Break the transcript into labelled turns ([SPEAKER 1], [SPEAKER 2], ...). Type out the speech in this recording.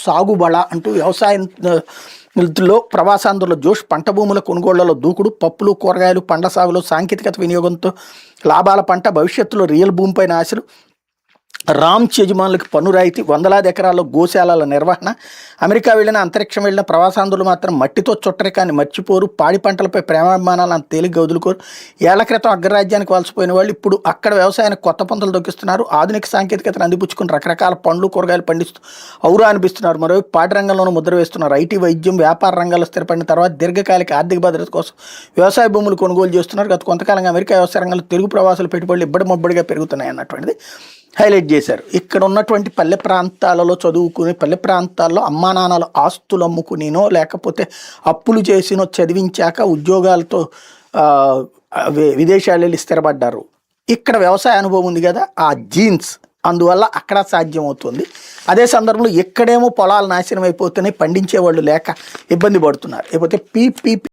[SPEAKER 1] సాగుబళ అంటూ వ్యవసాయంలో ప్రవాసాంధ్రుల జోష్, పంట భూముల కొనుగోళ్లలో దూకుడు, పప్పులు కూరగాయలు పండ్ల సాగులో సాంకేతికత వినియోగంతో లాభాల పంట, భవిష్యత్తులో రియల్ భూమిపైన ఆశలు, రామ్స్ యజమానులకు పన్ను రాయితీ, వందలాది ఎకరాల్లో గోశాలల నిర్వహణ. అమెరికా వెళ్ళిన అంతరిక్షం వెళ్ళిన ప్రవాసాంధ్రులు మాత్రం మట్టితో చుట్టరికాన్ని మర్చిపోరు, పాడి పంటలపై ప్రేమాభిమానాలు అంత తేలిగ్గా వదులుకోరు. ఏళ్ల క్రితం అగ్రరాజ్యానికి వలసపోయిన వాళ్ళు ఇప్పుడు అక్కడ వ్యవసాయానికి కొత్త పంతులు దొక్కిస్తున్నారు. ఆధునిక సాంకేతికతను అందిపుచ్చుకుని రకరకాల పండ్లు కూరగాయలు పండిస్తూ ఔరా అనిపిస్తున్నారు. మరోవైపు పాడి రంగంలోనూ ముద్ర వేస్తున్నారు. ఐటీ, వైద్యం, వ్యాపార రంగాల్లో స్థిరపడిన తర్వాత దీర్ఘకాలిక ఆర్థిక భద్రత కోసం వ్యవసాయ భూములు కొనుగోలు చేస్తున్నారు. గత కొంతకాలంగా అమెరికా వ్యవసాయ రంగంలో తెలుగు ప్రవాసుల పెట్టుబడులు ఇబ్బడి మొబ్బడిగా పెరుగుతున్నాయి అన్నటువంటిది హైలైట్ చేశారు. ఇక్కడ ఉన్నటువంటి పల్లె ప్రాంతాలలో చదువుకుని, పల్లె ప్రాంతాల్లో అమ్మా నాన్నలు ఆస్తులు అమ్ముకునినో లేకపోతే అప్పులు చేసినో చదివించాక ఉద్యోగాలతో విదేశాలు వెళ్ళి స్థిరపడ్డారు. ఇక్కడ వ్యవసాయ అనుభవం ఉంది కదా, ఆ జీన్స్ అందువల్ల అక్కడ సాధ్యం అవుతుంది. అదే సందర్భంలో ఎక్కడేమో పొలాలు నాశనం అయిపోతున్నాయి, పండించేవాళ్ళు లేక ఇబ్బంది పడుతున్నారు. లేకపోతే పీపీపీ